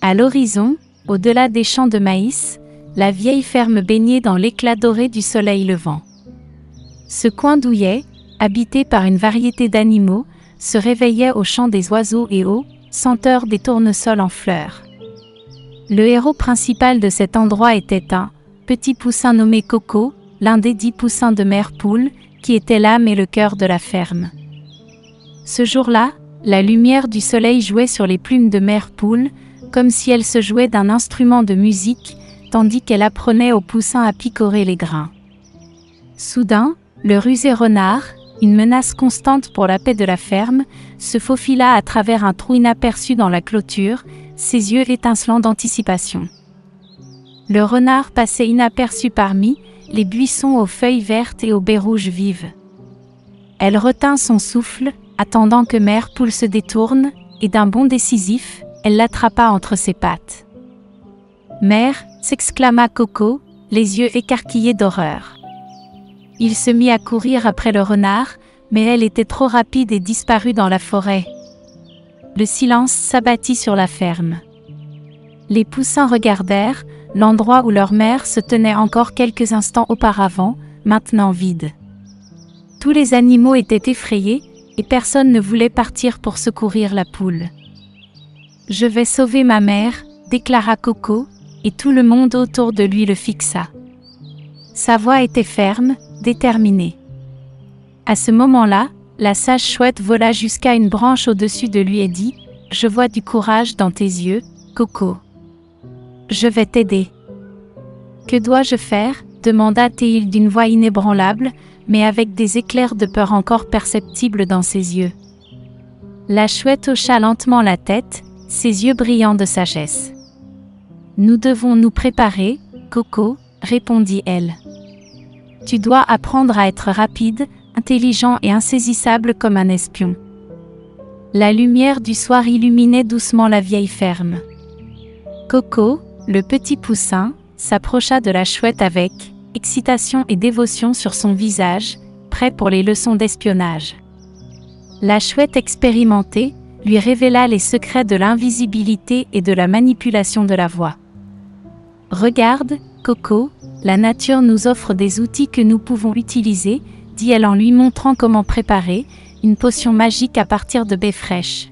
À l'horizon, au-delà des champs de maïs, la vieille ferme baignait dans l'éclat doré du soleil levant. Ce coin douillet, habité par une variété d'animaux, se réveillait au chant des oiseaux et aux senteurs des tournesols en fleurs. Le héros principal de cet endroit était un petit poussin nommé Coco, l'un des 10 poussins de mère poule, qui était l'âme et le cœur de la ferme. Ce jour-là, la lumière du soleil jouait sur les plumes de mère poule, comme si elle se jouait d'un instrument de musique, tandis qu'elle apprenait au poussin à picorer les grains. Soudain, le rusé renard, une menace constante pour la paix de la ferme, se faufila à travers un trou inaperçu dans la clôture, ses yeux étincelants d'anticipation. Le renard passait inaperçu parmi les buissons aux feuilles vertes et aux baies rouges vives. Elle retint son souffle, attendant que mère poule se détourne, et d'un bond décisif, elle l'attrapa entre ses pattes. « Mère !» s'exclama Coco, les yeux écarquillés d'horreur. Il se mit à courir après le renard, mais elle était trop rapide et disparut dans la forêt. Le silence s'abattit sur la ferme. Les poussins regardèrent l'endroit où leur mère se tenait encore quelques instants auparavant, maintenant vide. Tous les animaux étaient effrayés, et personne ne voulait partir pour secourir la poule. « Je vais sauver ma mère », déclara Coco, et tout le monde autour de lui le fixa. Sa voix était ferme, déterminée. À ce moment-là, la sage chouette vola jusqu'à une branche au-dessus de lui et dit « Je vois du courage dans tes yeux, Coco. Je vais t'aider. »« Que dois-je faire ?» demanda-t-il d'une voix inébranlable, mais avec des éclairs de peur encore perceptibles dans ses yeux. La chouette hocha lentement la tête, ses yeux brillants de sagesse. « Nous devons nous préparer, Coco, » répondit-elle. « Tu dois apprendre à être rapide, intelligent et insaisissable comme un espion. » La lumière du soir illuminait doucement la vieille ferme. Coco, le petit poussin, s'approcha de la chouette avec excitation et dévotion sur son visage, prêt pour les leçons d'espionnage. La chouette expérimentée lui révéla les secrets de l'invisibilité et de la manipulation de la voix. « Regarde, Coco, la nature nous offre des outils que nous pouvons utiliser, » dit-elle en lui montrant comment préparer une potion magique à partir de baies fraîches.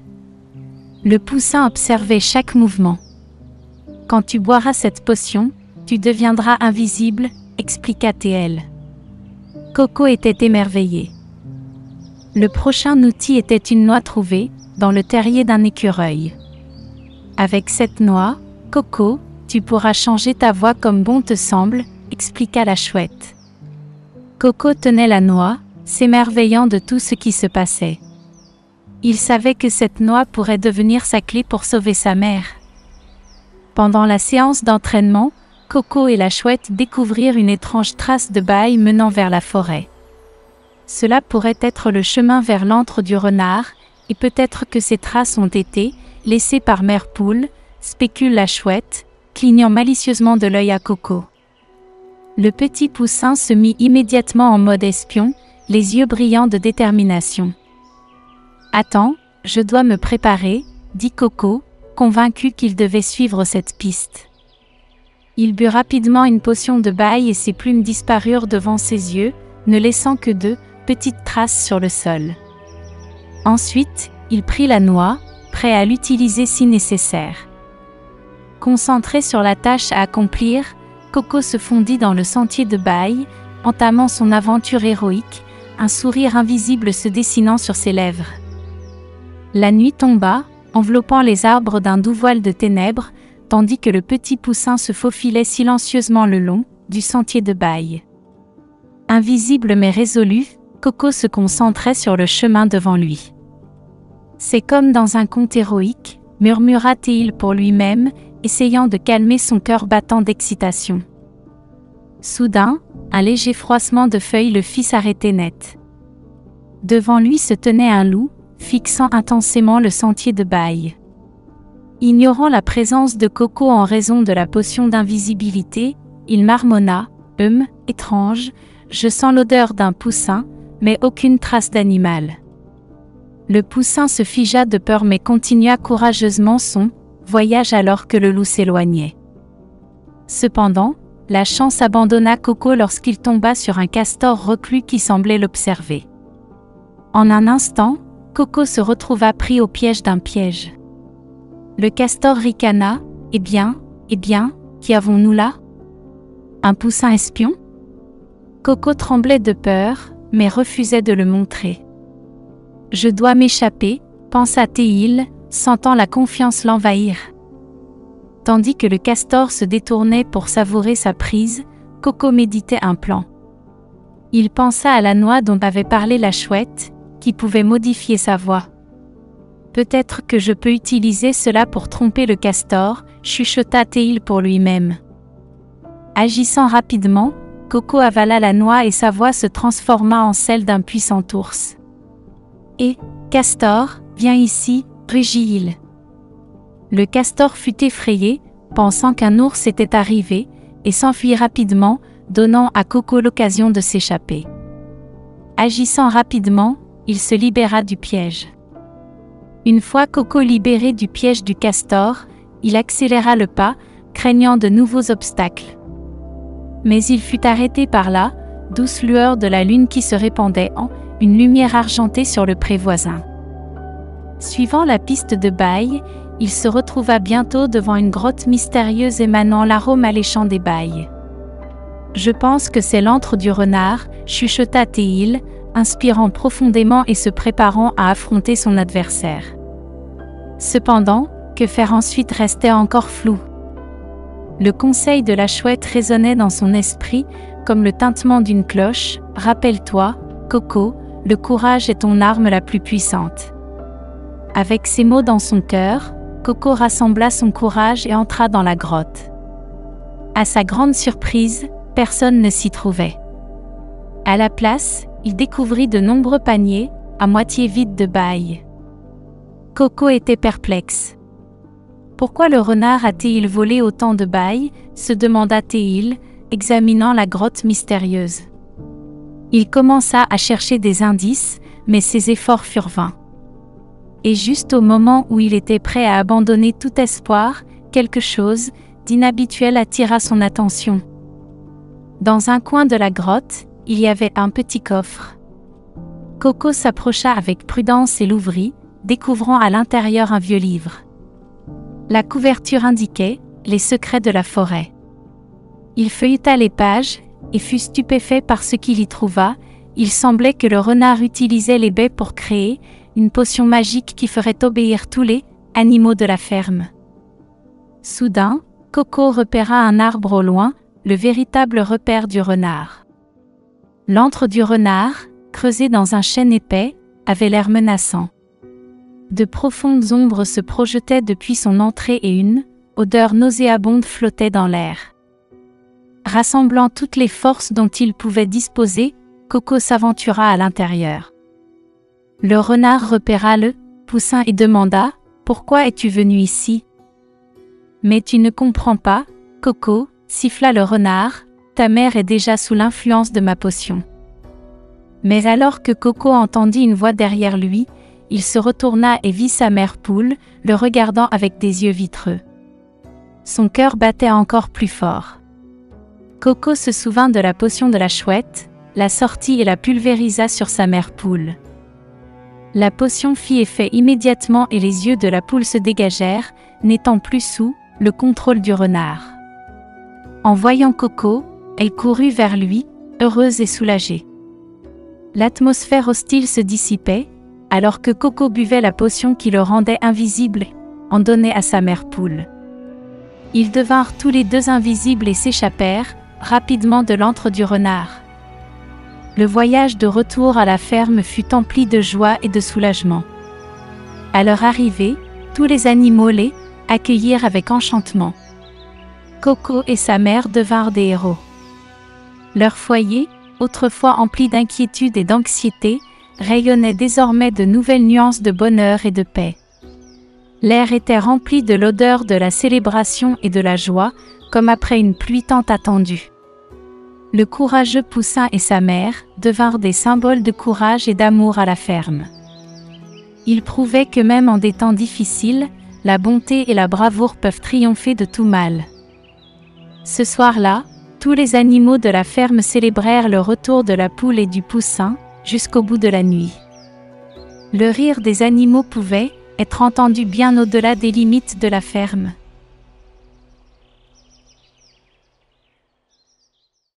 Le poussin observait chaque mouvement. « Quand tu boiras cette potion, tu deviendras invisible, » expliqua-t-elle. Coco était émerveillé. Le prochain outil était une noix trouvée dans le terrier d'un écureuil. « Avec cette noix, Coco, tu pourras changer ta voix comme bon te semble, » expliqua la chouette. Coco tenait la noix, s'émerveillant de tout ce qui se passait. Il savait que cette noix pourrait devenir sa clé pour sauver sa mère. Pendant la séance d'entraînement, Coco et la chouette découvrirent une étrange trace de bail menant vers la forêt. Cela pourrait être le chemin vers l'antre du renard, et peut-être que ces traces ont été laissées par mère poule, spécule la chouette, clignant malicieusement de l'œil à Coco. Le petit poussin se mit immédiatement en mode espion, les yeux brillants de détermination. « Attends, je dois me préparer, » dit Coco, convaincu qu'il devait suivre cette piste. Il but rapidement une potion de bail et ses plumes disparurent devant ses yeux, ne laissant que 2 petites traces sur le sol. Ensuite, il prit la noix, prêt à l'utiliser si nécessaire. Concentré sur la tâche à accomplir, Coco se fondit dans le sentier de bail, entamant son aventure héroïque, un sourire invisible se dessinant sur ses lèvres. La nuit tomba, enveloppant les arbres d'un doux voile de ténèbres, tandis que le petit poussin se faufilait silencieusement le long du sentier de bail. Invisible mais résolu, Coco se concentrait sur le chemin devant lui. « C'est comme dans un conte héroïque », murmura-t-il pour lui-même, essayant de calmer son cœur battant d'excitation. Soudain, un léger froissement de feuilles le fit s'arrêter net. Devant lui se tenait un loup, fixant intensément le sentier de bail. Ignorant la présence de Coco en raison de la potion d'invisibilité, il marmonna « étrange, je sens l'odeur d'un poussin, mais aucune trace d'animal. » Le poussin se figea de peur mais continua courageusement son voyage alors que le loup s'éloignait. Cependant, la chance abandonna Coco lorsqu'il tomba sur un castor reclus qui semblait l'observer. En un instant, Coco se retrouva pris au piège d'un piège. Le castor ricana. « Eh bien, qui avons-nous là? Un poussin espion ?» Coco tremblait de peur, mais refusait de le montrer. « Je dois m'échapper », pensa-t-il, sentant la confiance l'envahir. Tandis que le castor se détournait pour savourer sa prise, Coco méditait un plan. Il pensa à la noix dont avait parlé la chouette, qui pouvait modifier sa voix. « Peut-être que je peux utiliser cela pour tromper le castor, chuchota-t-il pour lui-même. Agissant rapidement, Coco avala la noix et sa voix se transforma en celle d'un puissant ours. « Hé, castor, viens ici, rugit-il. » Le castor fut effrayé, pensant qu'un ours était arrivé, et s'enfuit rapidement, donnant à Coco l'occasion de s'échapper. Agissant rapidement, il se libéra du piège. Une fois Coco libéré du piège du castor, il accéléra le pas, craignant de nouveaux obstacles. Mais il fut arrêté par la douce lueur de la lune qui se répandait en une lumière argentée sur le pré voisin. Suivant la piste de baille, il se retrouva bientôt devant une grotte mystérieuse émanant l'arôme alléchant des bailles. « Je pense que c'est l'antre du renard », chuchota-t-il, inspirant profondément et se préparant à affronter son adversaire. Cependant, que faire ensuite restait encore flou. Le conseil de la chouette résonnait dans son esprit, comme le tintement d'une cloche. « Rappelle-toi, Coco, le courage est ton arme la plus puissante. » Avec ces mots dans son cœur, Coco rassembla son courage et entra dans la grotte. À sa grande surprise, personne ne s'y trouvait. À la place, il découvrit de nombreux paniers, à moitié vides de bail. Coco était perplexe. Pourquoi le renard a-t-il volé autant de bail, se demanda-t-il, examinant la grotte mystérieuse. Il commença à chercher des indices, mais ses efforts furent vains. Et juste au moment où il était prêt à abandonner tout espoir, quelque chose d'inhabituel attira son attention. Dans un coin de la grotte, il y avait un petit coffre. Coco s'approcha avec prudence et l'ouvrit, découvrant à l'intérieur un vieux livre. La couverture indiquait « Les secrets de la forêt ». Il feuilleta les pages, et fut stupéfait par ce qu'il y trouva. Il semblait que le renard utilisait les baies pour créer une potion magique qui ferait obéir tous les animaux de la ferme. Soudain, Coco repéra un arbre au loin, le véritable repère du renard. L'antre du renard, creusé dans un chêne épais, avait l'air menaçant. De profondes ombres se projetaient depuis son entrée et une odeur nauséabonde flottait dans l'air. Rassemblant toutes les forces dont il pouvait disposer, Coco s'aventura à l'intérieur. Le renard repéra le poussin et demanda « Pourquoi es-tu venu ici ?»« Mais tu ne comprends pas, Coco, » siffla le renard, « ta mère est déjà sous l'influence de ma potion. » Mais alors que Coco entendit une voix derrière lui, il se retourna et vit sa mère poule, le regardant avec des yeux vitreux. Son cœur battait encore plus fort. Coco se souvint de la potion de la chouette, la sortit et la pulvérisa sur sa mère poule. La potion fit effet immédiatement et les yeux de la poule se dégagèrent, n'étant plus sous le contrôle du renard. En voyant Coco, elle courut vers lui, heureuse et soulagée. L'atmosphère hostile se dissipait, alors que Coco buvait la potion qui le rendait invisible, en donnait à sa mère poule. Ils devinrent tous les deux invisibles et s'échappèrent rapidement de l'antre du renard. Le voyage de retour à la ferme fut empli de joie et de soulagement. À leur arrivée, tous les animaux les accueillirent avec enchantement. Coco et sa mère devinrent des héros. Leur foyer, autrefois empli d'inquiétude et d'anxiété, rayonnait désormais de nouvelles nuances de bonheur et de paix. L'air était rempli de l'odeur de la célébration et de la joie, comme après une pluie tant attendue. Le courageux poussin et sa mère devinrent des symboles de courage et d'amour à la ferme. Ils prouvaient que même en des temps difficiles, la bonté et la bravoure peuvent triompher de tout mal. Ce soir-là, tous les animaux de la ferme célébrèrent le retour de la poule et du poussin, jusqu'au bout de la nuit. Le rire des animaux pouvait être entendu bien au-delà des limites de la ferme.